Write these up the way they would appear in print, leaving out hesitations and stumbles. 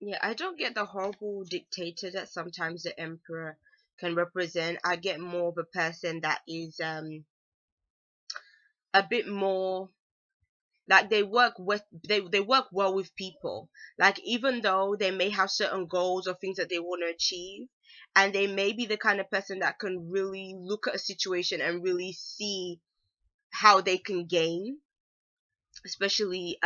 Yeah, I don't get the horrible dictator that sometimes the emperor can represent. I get more of a person that is a bit more like they work well with people. Like even though they may have certain goals or things that they want to achieve, and they may be the kind of person that can really look at a situation and really see how they can gain, especially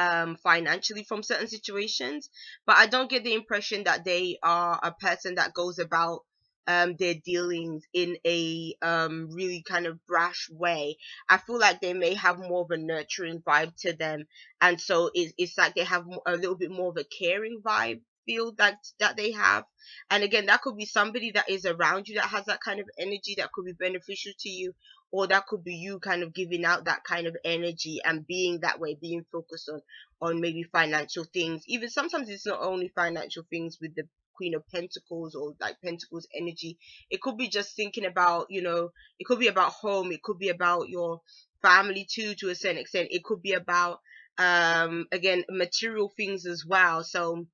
financially, from certain situations. But I don't get the impression that they are a person that goes about their dealings in a really kind of brash way. I feel like they may have more of a nurturing vibe to them, and so it's like they have a little bit more of a caring vibe feel that they have. And again, that could be somebody that is around you that has that kind of energy that could be beneficial to you, or that could be you kind of giving out that kind of energy and being that way, being focused on maybe financial things. Even sometimes it's not only financial things with the Queen of Pentacles or like Pentacles energy. It could be just thinking about, it could be about home, it could be about your family too, to a certain extent. It could be about again, material things as well. So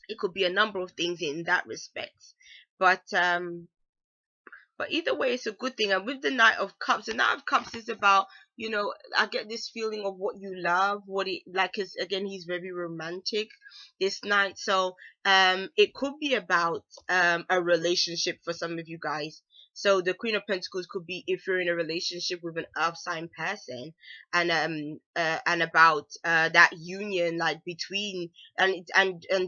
it could be a number of things in that respect. But either way, it's a good thing. And with the Knight of Cups, the Knight of Cups is about, I get this feeling of what you love, what it like. Cause again, he's very romantic, this knight. So, it could be about a relationship for some of you guys. So the Queen of Pentacles could be if you're in a relationship with an earth sign person, and about that union like between, and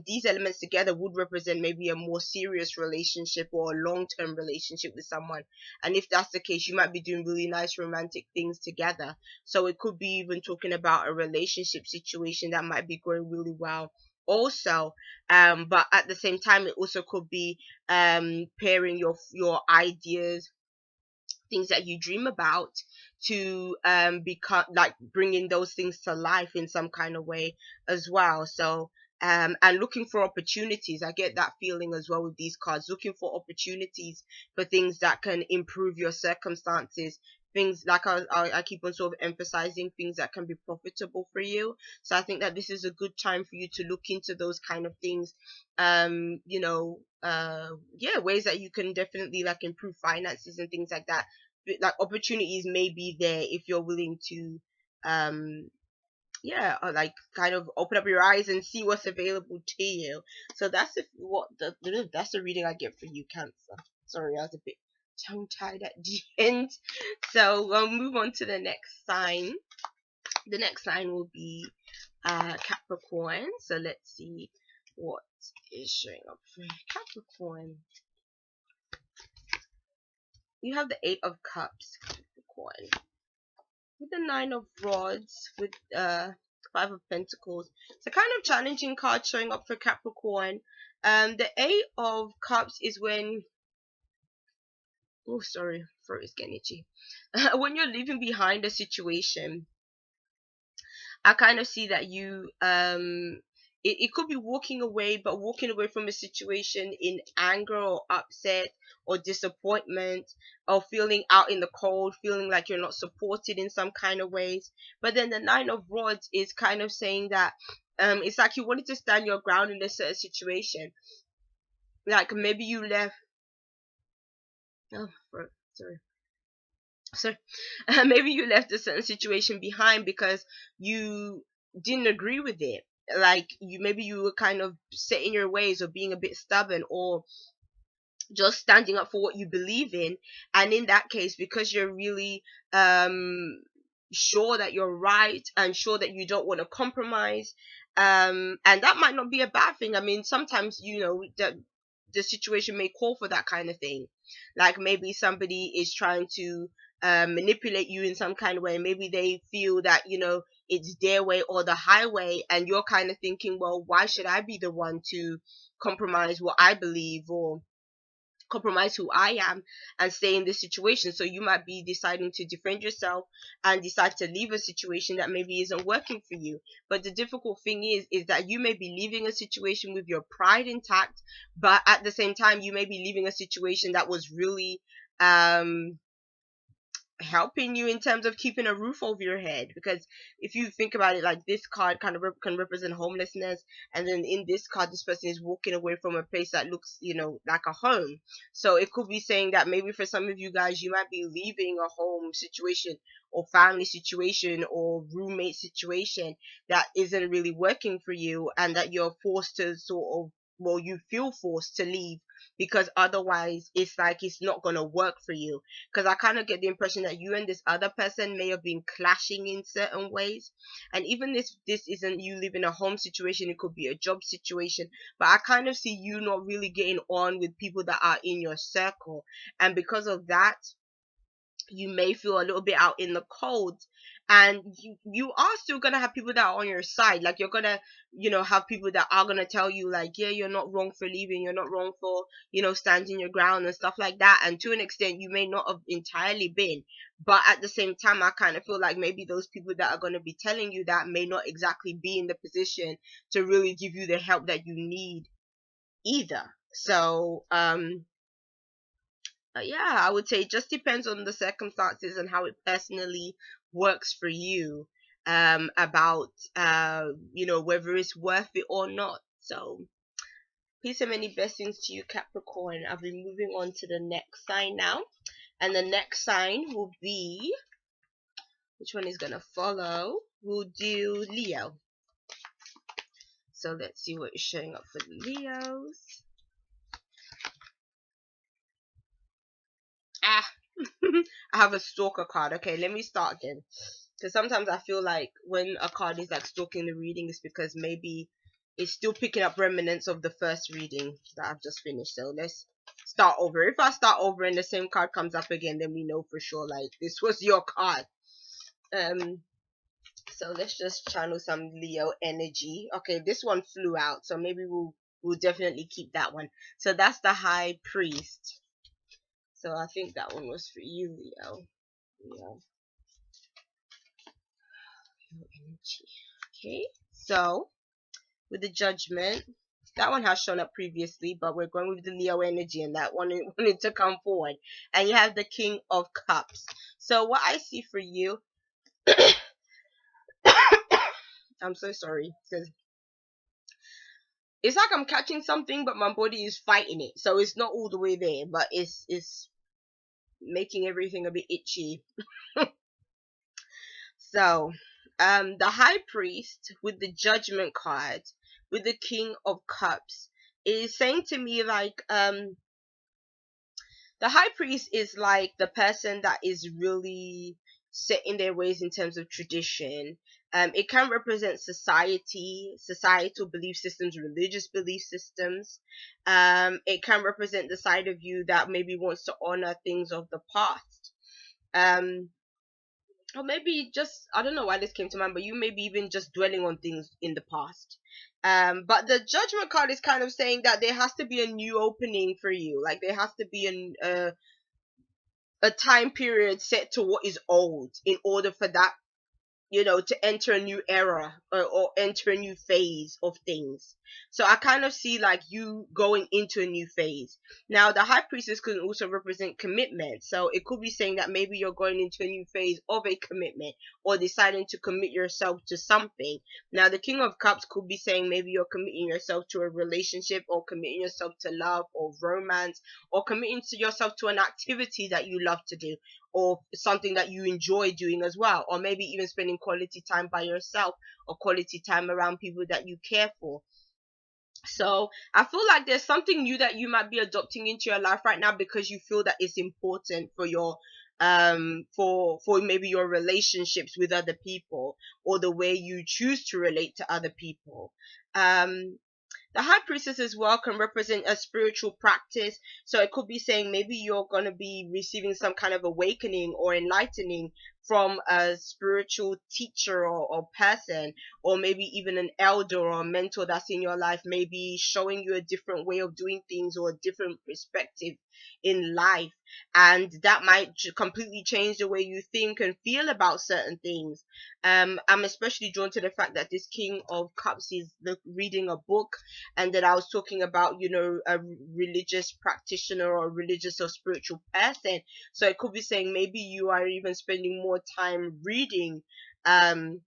these elements together would represent maybe a more serious relationship or a long-term relationship with someone. And if that's the case, you might be doing really nice romantic things together. So it could be even talking about a relationship situation that might be going really well also. But at the same time, it also could be pairing your ideas, things that you dream about, to become like bringing those things to life in some kind of way as well. So and looking for opportunities, I get that feeling as well with these cards, looking for opportunities for things that can improve your circumstances, things like I keep on sort of emphasizing things that can be profitable for you. So I think that this is a good time for you to look into those kind of things. Yeah, ways that you can definitely like improve finances and things like that. Like opportunities may be there if you're willing to um yeah, or like kind of open up your eyes and see what's available to you. So that's that's the reading I get for you, Cancer. Sorry, I was a bit tongue tied at the end. So we'll move on to the next sign. The next sign will be Capricorn. So let's see what is showing up for Capricorn. You have the Eight of Cups, Capricorn, with the Nine of Rods, with Five of Pentacles. It's a kind of challenging card showing up for Capricorn. The Eight of Cups is when, oh sorry, throat is getting itchy. When you're leaving behind a situation, I kind of see that you it could be walking away, but walking away from a situation in anger or upset or disappointment, or feeling out in the cold, feeling like you're not supported in some kind of ways. But then the Nine of Rods is kind of saying that it's like you wanted to stand your ground in a certain situation. Like maybe you left, oh sorry. So maybe you left a certain situation behind because you didn't agree with it. Like maybe you were kind of set in your ways, or being a bit stubborn, or just standing up for what you believe in. And in that case, because you're really sure that you're right and sure that you don't want to compromise, and that might not be a bad thing. I mean, sometimes that the situation may call for that kind of thing. Like maybe somebody is trying to manipulate you in some kind of way. Maybe they feel that it's their way or the highway, and you're kind of thinking, well, why should I be the one to compromise what I believe, or compromise who I am, and stay in this situation? So you might be deciding to defend yourself and decide to leave a situation that maybe isn't working for you. But the difficult thing is that you may be leaving a situation with your pride intact, but at the same time you may be leaving a situation that was really helping you in terms of keeping a roof over your head. Because if you think about it, like, this card kind of can represent homelessness, and then in this card this person is walking away from a place that looks, like a home. So it could be saying that maybe for some of you guys, you might be leaving a home situation or family situation or roommate situation that isn't really working for you, and that you're forced to sort of, well, you feel forced to leave, because otherwise it's like it's not going to work for you. Because I kind of get the impression that you and this other person may have been clashing in certain ways. And even if this isn't you living a home situation, it could be a job situation. But I kind of see you not really getting on with people that are in your circle. And because of that, you may feel a little bit out in the cold. And you are still gonna have people that are on your side. Like, you're gonna, have people that are gonna tell you, like, yeah, you're not wrong for leaving, you're not wrong for, standing your ground and stuff like that. And to an extent, you may not have entirely been, but at the same time, I kind of feel like maybe those people that are gonna be telling you that may not exactly be in the position to really give you the help that you need either. So yeah, I would say it just depends on the circumstances and how it personally works for you, about, whether it's worth it or not. So peace and many blessings to you, Capricorn. I'll be moving on to the next sign now, and the next sign will be, which one is gonna follow? We'll do Leo. So let's see what is showing up for the Leos. I have a stalker card. Okay, let me start again. Because sometimes I feel like when a card is like stalking the reading, it's because maybe it's still picking up remnants of the first reading that I've just finished. So let's start over. If I start over and the same card comes up again, then we know for sure, like, this was your card. So let's just channel some Leo energy. Okay, this one flew out, so maybe we'll definitely keep that one. So that's the High Priest. So I think that one was for you, Leo. Leo energy. Okay, so with the Judgment, that one has shown up previously, but we're going with the Leo energy, and that one wanted to come forward. And you have the King of Cups. So what I see for you, I'm so sorry, because it's like I'm catching something, but my body is fighting it. So it's not all the way there, but it's making everything a bit itchy. So, the High Priest with the Judgment card, with the King of Cups, is saying to me, like, the High Priest is like the person that is really set in their ways in terms of tradition. It can represent societal belief systems, religious belief systems. It can represent the side of you that maybe wants to honor things of the past. Or maybe just, I don't know why this came to mind, but you may be even just dwelling on things in the past. But the Judgment card is kind of saying that there has to be a new opening for you. Like, there has to be a time period set to what is old in order for that, to enter a new era, or enter a new phase of things. So I kind of see like you going into a new phase. Now, the High Priestess can also represent commitment. So it could be saying that maybe you're going into a new phase of a commitment, or deciding to commit yourself to something. Now, the King of Cups could be saying maybe you're committing yourself to a relationship, or committing yourself to love or romance, or committing to yourself to an activity that you love to do, or something that you enjoy doing as well, or maybe even spending quality time by yourself, or quality time around people that you care for. So I feel like there's something new that you might be adopting into your life right now, because you feel that it's important for your for maybe your relationships with other people, or the way you choose to relate to other people. The High Priestess as well can represent a spiritual practice. So it could be saying maybe you're going to be receiving some kind of awakening or enlightening from a spiritual teacher or person, or maybe even an elder or a mentor that's in your life, maybe showing you a different way of doing things or a different perspective in life. And that might completely change the way you think and feel about certain things. I'm especially drawn to the fact that this King of Cups is reading a book, and that I was talking about, a religious practitioner or religious or spiritual person. So it could be saying maybe you are even spending more time reading um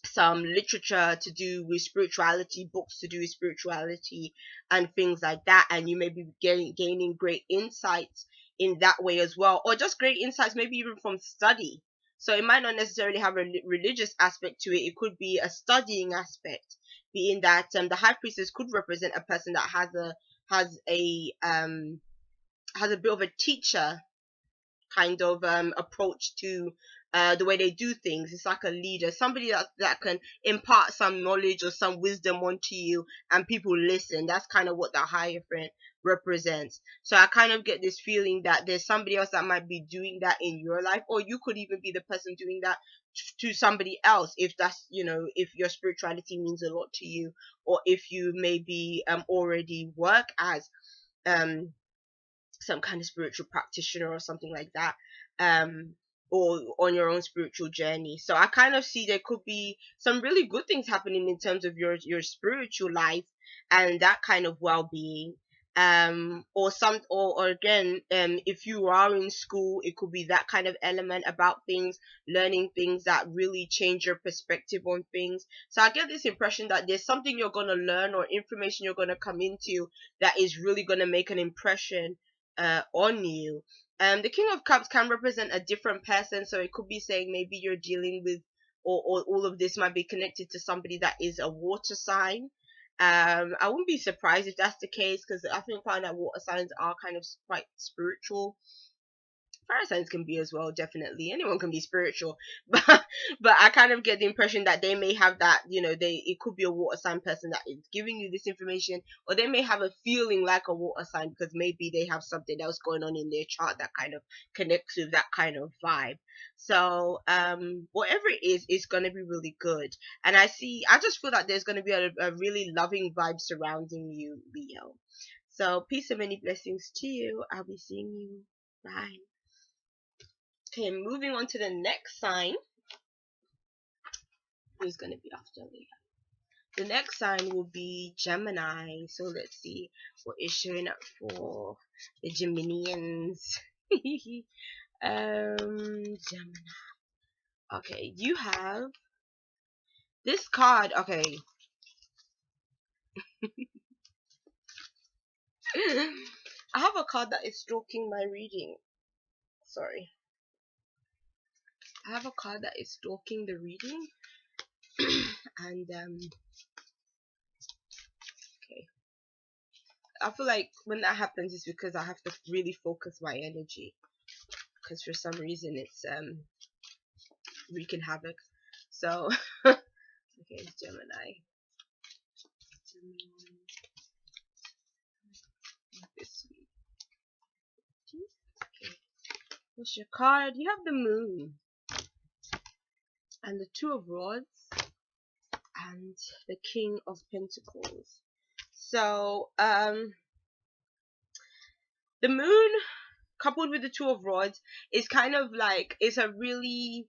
some literature to do with spirituality, books to do with spirituality, and things like that. And you may be gaining great insights in that way as well, or just great insights, maybe even from study. So it might not necessarily have a religious aspect to it. It could be a studying aspect, being that the high priestess could represent a person that has a has a bit of a teacher kind of approach to the way they do things. It's like a leader, somebody that can impart some knowledge or some wisdom onto you, and people listen. That's kind of what the Hierophant represents. So I kind of get this feeling that there's somebody else that might be doing that in your life, or you could even be the person doing that to somebody else, if that's, if your spirituality means a lot to you, or if you maybe already work as um some kind of spiritual practitioner or something like that, um or on your own spiritual journey. So I kind of see there could be some really good things happening in terms of your spiritual life and that kind of well-being. Or again, if you are in school, it could be that kind of element about things, learning things that really change your perspective on things. So I get this impression that there's something you're going to learn or information you're going to come into that is really going to make an impression on you. The King of Cups can represent a different person, so it could be saying maybe you're dealing with, or all of this might be connected to somebody that is a water sign. I wouldn't be surprised if that's the case, because I think find that water signs are kind of quite spiritual. Fire signs can be as well, definitely. Anyone can be spiritual, but I kind of get the impression that they may have that, it could be a water sign person that is giving you this information, or they may have a feeling like a water sign because maybe they have something else going on in their chart that kind of connects with that kind of vibe. So whatever it is, it's gonna be really good. And I just feel that there's gonna be a really loving vibe surrounding you, Leo. So peace and many blessings to you. I'll be seeing you. Bye. Okay, moving on to the next sign. Who's going to be after Leo? The next sign will be Gemini. So let's see what is showing up for the Geminians. Gemini. Okay, you have this card. Okay. I have a card that is stalking my reading. Sorry. I have a card that is stalking the reading. And okay. I feel like when that happens, it's because I have to really focus my energy, because for some reason it's wreaking havoc. So okay, Gemini. This week. Okay. What's your card? You have the Moon and the Two of Rods and the King of Pentacles. So the Moon coupled with the Two of Rods is kind of like, it's a really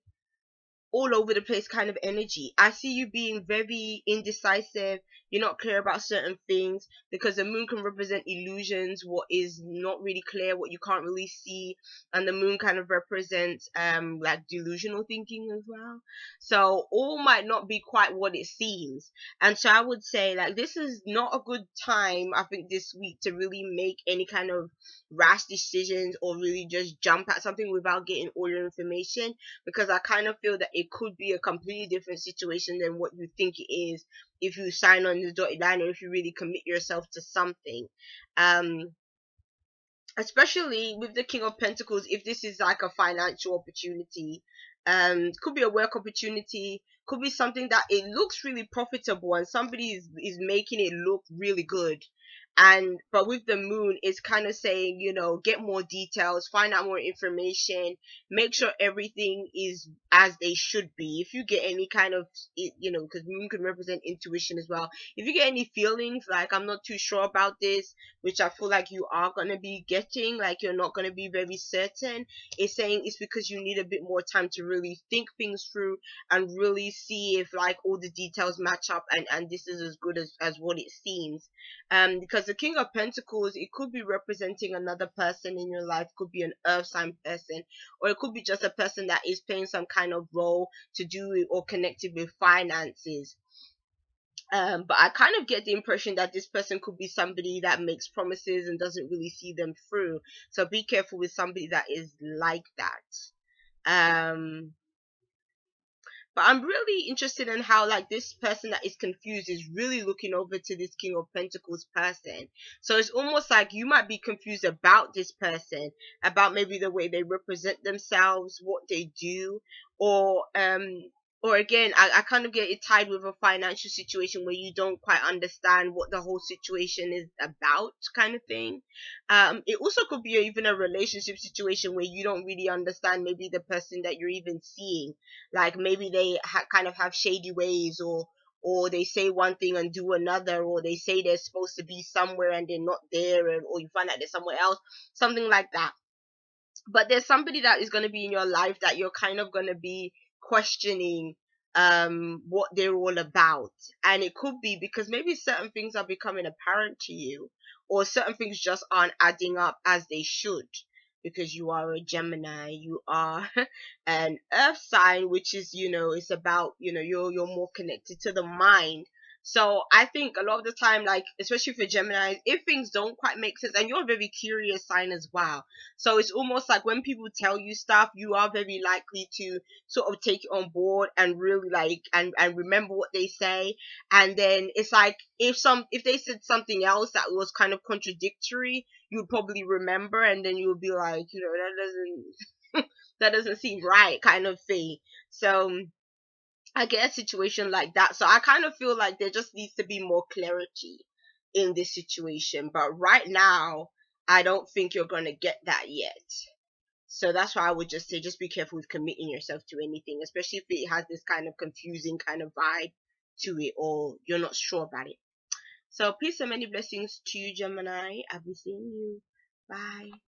all over the place kind of energy. I see you being very indecisive. You're not clear about certain things, because the moon can represent illusions, what is not really clear, what you can't really see, and the moon kind of represents like delusional thinking as well. So all might not be quite what it seems. And so I would say, like, this is not a good time, I think, this week to really make any kind of rash decisions or really just jump at something without getting all your information, because I kind of feel that it could be a completely different situation than what you think it is if you sign on the dotted line, or if you really commit yourself to something. Especially with the King of Pentacles, if this is like a financial opportunity, could be a work opportunity, could be something that it looks really profitable and somebody is making it look really good. And but with the moon, it's kind of saying, get more details, find out more information, make sure everything is as they should be. If you get any kind of, because moon can represent intuition as well. If you get any feelings like I'm not too sure about this, which I feel like you are going to be getting, like you're not going to be very certain, it's saying it's because you need a bit more time to really think things through and really see if like all the details match up, and this is as good as what it seems. Because the King of Pentacles, it could be representing another person in your life, could be an earth sign person, or it could be just a person that is playing some kind of role to do it or connected with finances. But I kind of get the impression that this person could be somebody that makes promises and doesn't really see them through. So be careful with somebody that is like that. Um, but I'm really interested in how like this person that is confused is really looking over to this King of Pentacles person. So it's almost like you might be confused about this person, about maybe the way they represent themselves, what they do, or again, I kind of get it tied with a financial situation where you don't quite understand what the whole situation is about, kind of thing. It also could be even a relationship situation where you don't really understand maybe the person that you're even seeing, like maybe they kind of have shady ways, or they say one thing and do another, or they say they're supposed to be somewhere and they're not there, or you find out they're somewhere else, something like that. But there's somebody that is going to be in your life that you're kind of going to be questioning what they're all about. And it could be because maybe certain things are becoming apparent to you, or certain things just aren't adding up as they should, because you are a Gemini, you are an earth sign, which is, it's about, you're more connected to the mind. So I think a lot of the time, like especially for Gemini, if things don't quite make sense, and you're a very curious sign as well, so it's almost like when people tell you stuff, you are very likely to sort of take it on board and really like and remember what they say. And then it's like if they said something else that was kind of contradictory, you'd probably remember, and then you'll be like, that doesn't that doesn't seem right, kind of thing. So I get a situation like that. So I kind of feel like there just needs to be more clarity in this situation. But right now, I don't think you're going to get that yet. So that's why I would just say, just be careful with committing yourself to anything, especially if it has this kind of confusing kind of vibe to it, or you're not sure about it. So peace and many blessings to you, Gemini. I'll be seeing you. Bye.